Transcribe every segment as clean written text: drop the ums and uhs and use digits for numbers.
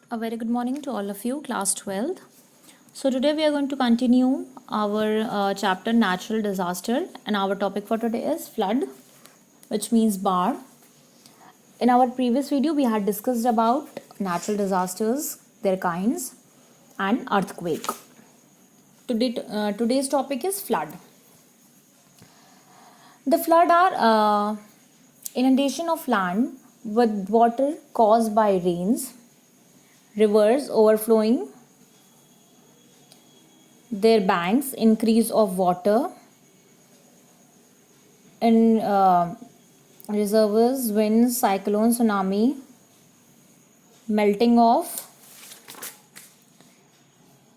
A very good morning to all of you, class 12th. So today we are going to continue our chapter natural disaster, and our topic for today is flood, which means bar. In our previous video we had discussed about natural disasters, their kinds, and earthquake. Today's topic is flood. The flood are inundation of land with water caused by rains, rivers overflowing their banks, increase of water in reservoirs, winds, cyclones, tsunami, melting of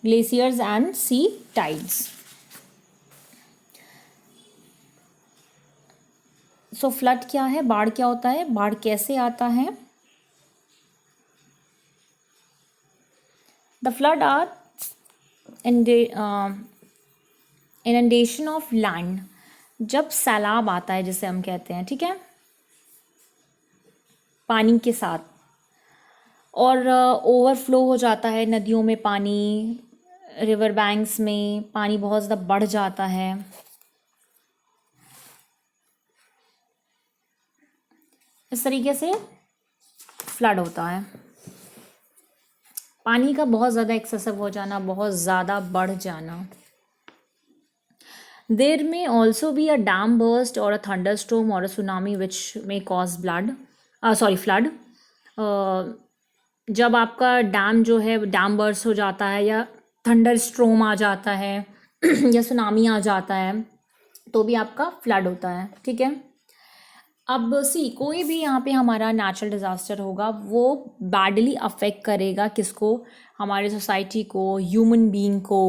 glaciers and sea tides. So flood क्या है, बाढ़ क्या होता है, बाढ़ कैसे आता है? The flood or inundation of land, जब सैलाब आता है जिसे हम कहते हैं, ठीक है, पानी के साथ, और ओवरफ्लो हो जाता है नदियों में पानी, रिवर बैंक्स में पानी बहुत ज़्यादा बढ़ जाता है। इस तरीके से फ्लड होता है। पानी का बहुत ज़्यादा एक्सेसिव हो जाना, बहुत ज़्यादा बढ़ जाना। देयर में also be a dam burst और अ थंडर स्टॉर्म और अ सुनामी विच में कॉज फ्लड। जब आपका डैम जो है डैम बर्स्ट हो जाता है, या थंडर स्टॉर्म आ जाता है या सुनामी आ जाता है, तो भी आपका फ्लड होता है, ठीक है। अब कोई भी यहाँ पे हमारा नेचुरल डिज़ास्टर होगा, वो बैडली अफेक्ट करेगा किसको? हमारे सोसाइटी को, ह्यूमन बीइंग को,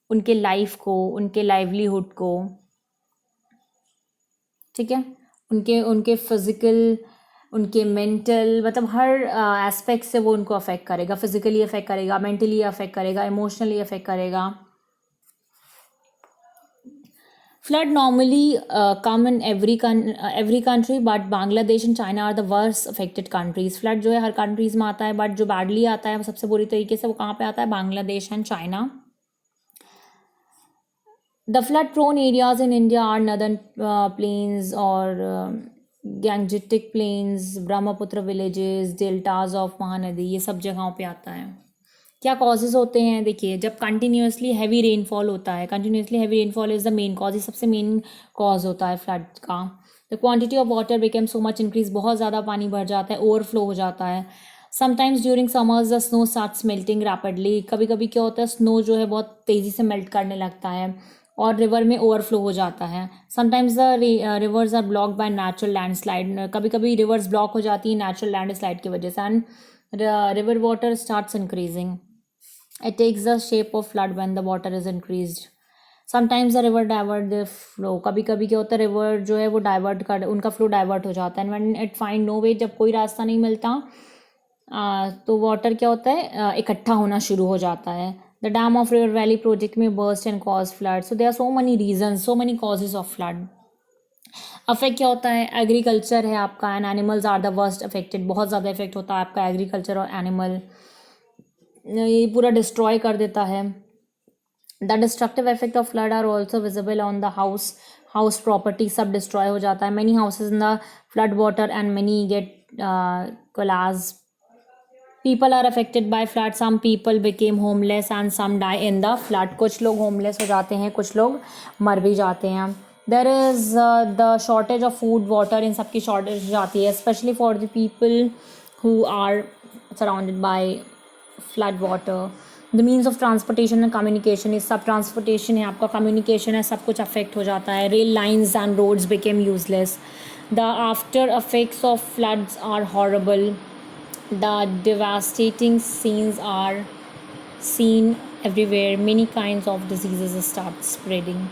उनके लाइफ को, उनके लाइवलीहुड को, ठीक है, उनके फिज़िकल, उनके मेंटल, मतलब हर एस्पेक्ट से वो उनको अफेक्ट करेगा। फिज़िकली अफेक्ट करेगा, मेंटली अफेक्ट करेगा, इमोशनली अफेक्ट करेगा। Flood normally come in every country, but Bangladesh and China are the worst affected countries. Flood जो है हर countries में आता है, but जो badly आता है सबसे बुरी तरीके से वो कहाँ पे आता है? Bangladesh and China. The flood prone areas in India are northern plains or Gangetic plains, Brahmaputra villages, deltas of Mahanadi, ये सब जगहों पे आता है। क्या कॉजेज़ होते हैं? देखिए, जब कंटिन्यूसली हैवी रेनफॉल होता है, continuously heavy rainfall is the main cause, ये सबसे मेन कॉज होता है फ्लड का। The quantity of water become so much increase, बहुत ज़्यादा पानी भर जाता है, ओवरफ्लो हो जाता है। Sometimes during summers the snow starts melting rapidly, कभी कभी क्या होता है, स्नो जो है बहुत तेज़ी से मेल्ट करने लगता है और रिवर में ओवरफ्लो हो जाता है। Sometimes the rivers R block by natural landslide, कभी कभी रिवर्स ब्लॉक हो जाती है नेचुरल लैंडस्लाइड की वजह से, and river water starts increasing. It takes the shape of flood when the water is increased. Sometimes the river divert their flow. कभी कभी क्या होता है, रिवर जो है वो डाइवर्ट कर, उनका फ्लो डाइवर्ट हो जाता है। And when it find no way, जब कोई रास्ता नहीं मिलता तो वाटर क्या होता है, इकट्ठा होना शुरू हो जाता है। The dam of river valley project में burst and cause flood. So there are so many reasons, so many causes of flood. Affect क्या होता है? एग्रीकल्चर है आपका, and animals are the worst affected. बहुत ज़्यादा इफेक्ट होता है आपका एग्रीकल्चर और एनिमल, ये पूरा डिस्ट्रॉय कर देता है. The destructive effect of flood are also visible on the house property, सब डिस्ट्रॉय हो जाता है. Many houses in the flood water and many get collapse. People are affected by flood, some people became homeless and some die in the flood. कुछ लोग homeless हो जाते हैं, कुछ लोग मर भी जाते हैं. There is the shortage of food, water, इन सब की शॉर्टेज हो जाती है, specially for the people who are surrounded by flood water. The means of transportation and communication, इस सब ट्रांसपोर्टेशन है आपका, कम्युनिकेशन है, सब कुछ अफेक्ट हो जाता है. Rail lines and roads became useless. The after effects of floods are horrible. The devastating scenes are seen everywhere. Many kinds of diseases start spreading.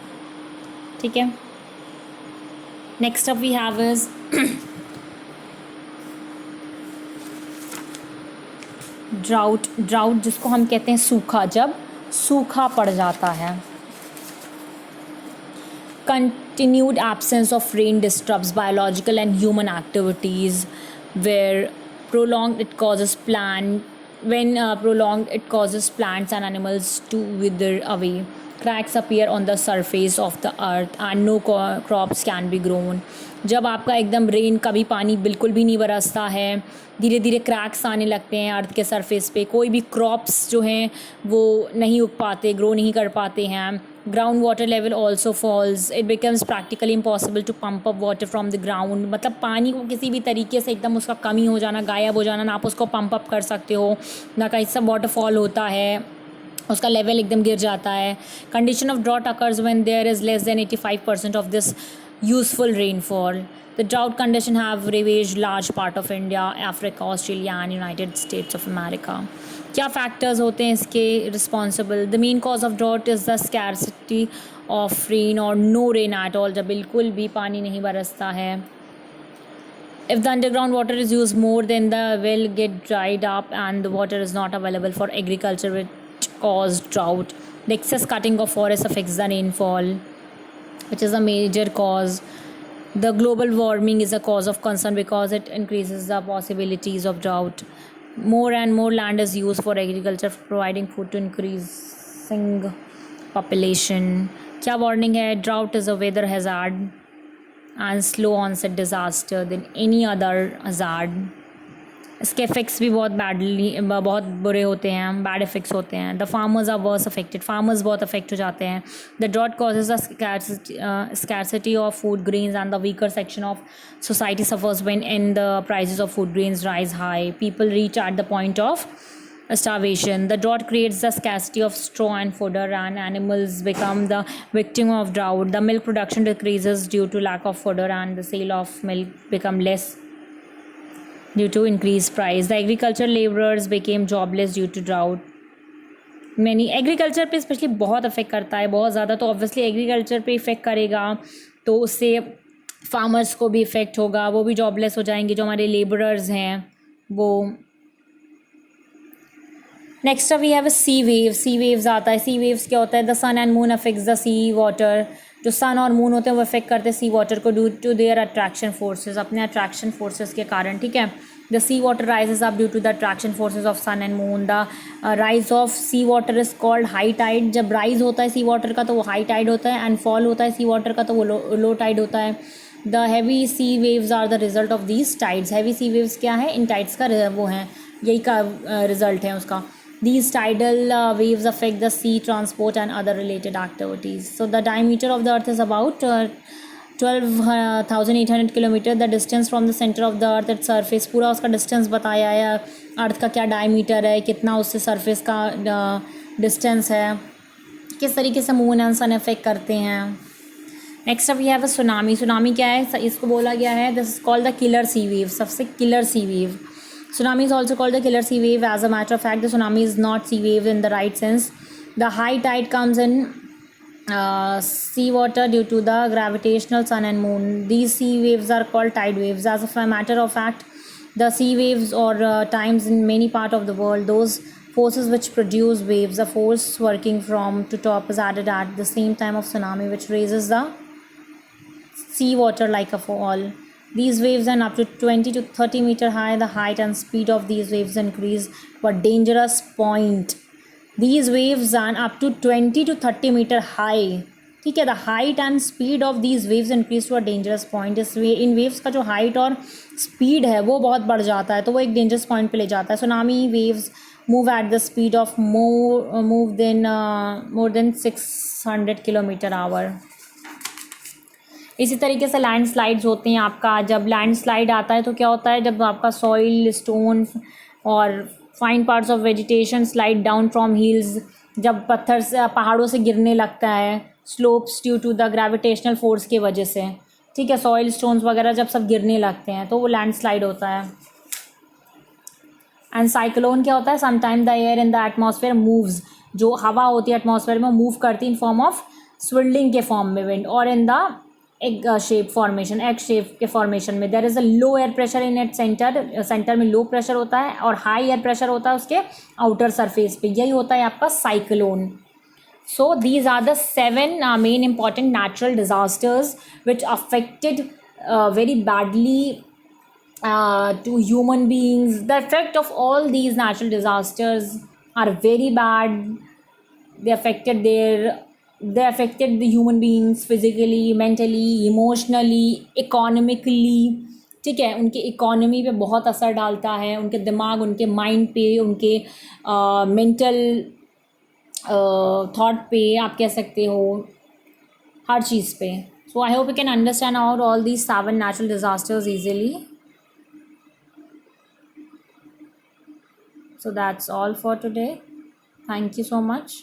ठीक है, next up we have is drought जिसको हम कहते हैं सूखा, जब सूखा पड़ जाता है. Continued absence of rain disrupts biological and human activities, where prolonged it causes plant When prolonged, it causes plants and animals to wither away. Cracks appear on the surface of the earth and no crops can be grown. जब आपका एकदम rain कभी पानी बिल्कुल भी नहीं बरसता है, धीरे धीरे क्रैक्स आने लगते हैं अर्थ के सरफेस पे, कोई भी क्रॉप्स जो हैं वो नहीं उग पाते, ग्रो नहीं कर पाते हैं. Ground water level also falls. It becomes practically impossible to pump up water from the ground. मतलब पानी को किसी भी तरीके से एकदम उसका कमी हो जाना, गायब हो जाना, ना आप उसको पंप अप कर सकते हो, ना कहीं से वाटरफॉल होता है, उसका लेवल एकदम गिर जाता है. Condition of drought occurs when there is less than 85% of this useful rainfall. The drought condition have ravaged large part of India, Africa, Australia and United States of America. क्या factors होते हैं इसके responsible? The main cause of drought is the scarcity of rain और no rain at all. जब बिल्कुल भी पानी नहीं बरसता है. If the underground water is used more, then the well get dried up and the water is not available for agriculture, which cause drought. The excess cutting of forests affects the rainfall, which is a major cause. The global warming is a cause of concern because it increases the possibilities of drought. More and more land is used for agriculture, providing food to increasing population. क्या warning है? Drought is a weather hazard and slow onset disaster than any other hazard. इसके effects भी बहुत बुरे होते हैं, bad effects होते हैं. The farmers are worse affected. Farmers बहुत अफेक्ट हो जाते हैं. The drought causes the scarcity of food grains and the weaker section of society suffers when the prices of food grains rise high. People reach at the point of starvation. The drought creates the scarcity of straw and fodder and animals become the victim of drought. The milk production decreases due to lack of fodder and the sale of milk become less due to increased price. The agricultural laborers became jobless due to drought. Many agriculture पे specially बहुत affect करता है, बहुत ज़्यादा. तो obviously agriculture पे effect करेगा तो उससे फार्मर्स को भी इफ़ेक्ट होगा, वो भी जॉबलेस हो जाएंगे जो हमारे लेबरर्स हैं वो. Next we have sea wave. Sea waves आता है. सी वेव्स क्या होता है? The sun and moon affects the sea water. जो सन और मून होते हैं वो अफेक्ट करते हैं सी वाटर को due to their attraction forces, अपने अट्रैक्शन फोर्सेस के कारण. ठीक है. The sea water rises up due to the attraction forces of sun and moon. The rise of sea water is called high tide. जब rise होता है सी water का तो वो हाई टाइड होता है, एंड फॉल होता है सी वाटर का तो वो लो टाइड होता है. The heavy sea waves are the result of these tides. Heavy sea waves क्या है? इन टाइड्स का वो हैं, यही का रिजल्ट है उसका. These tidal waves affect the sea transport and other related activities. So the diameter of the earth is about 12,800 kilometre. The distance from the center of the earth at surface, पूरा उसका distance बताया है, अर्थ का क्या diameter है, कितना उससे surface का डिस्टेंस है, किस तरीके से मून एंड सन अफेक्ट करते हैं. Next we have a tsunami. Tsunami क्या है? इसको बोला गया है this is called the killer sea wave. सबसे killer sea wave. Tsunami is also called the killer sea wave. As a matter of fact, the tsunami is not sea wave in the right sense. The high tide comes in sea water due to the gravitational sun and moon. These sea waves are called tide waves. As a matter of fact, the sea waves or times in many part of the world, those forces which produce waves, a force working from to top is added at the same time of tsunami, which raises the sea water like a fall. These waves are up to 20 to 30 meter high. The height and speed of these waves increase to a dangerous point. These waves are up to 20 to 30 meter high. ठीक है. The height and speed of these waves increase to a dangerous point. In waves का जो height और speed है वो बहुत बढ़ जाता है, तो वो एक dangerous point पे ले जाता है. Tsunami waves move at the speed of more than 600 km/h. इसी तरीके से लैंडस्लाइड्स होते हैं. आपका जब लैंडस्लाइड आता है तो क्या होता है? जब आपका सॉइल, स्टोन और fine parts of vegetation slide down from hills, जब पत्थर से पहाड़ों से गिरने लगता है, slopes due to the gravitational force के वजह से. ठीक है. सॉइल, स्टोन्स वगैरह जब सब गिरने लगते हैं तो वो लैंडस्लाइड होता है. एंड साइक्लोन क्या होता है? Sometime the air in the atmosphere moves. जो हवा होती है एटमॉस्फेयर में मूव करती है इन फॉर्म ऑफ स्विल्डिंग के फॉर्म में विंड, और in the egg shape formation, egg shape के फॉर्मेशन में. There is a low air pressure in it centre. Centre में लो प्रेशर होता है और हाई एयर प्रेशर होता है उसके आउटर सरफेस पे. यही होता है आपका cyclone. So these are the 7 main important natural disasters which affected very badly to human beings. The effect of all these natural disasters are very bad. they affected their they affected the human beings physically, mentally, emotionally, economically. ठीक है, उनके economy पे बहुत असर डालता है, उनके दिमाग, उनके माइंड पे, उनके मेंटल थॉट पे, आप कह सकते हो, हर चीज़ पे. So I hope you can understand out all these 7 natural disasters easily. So that's all for today. Thank you so much.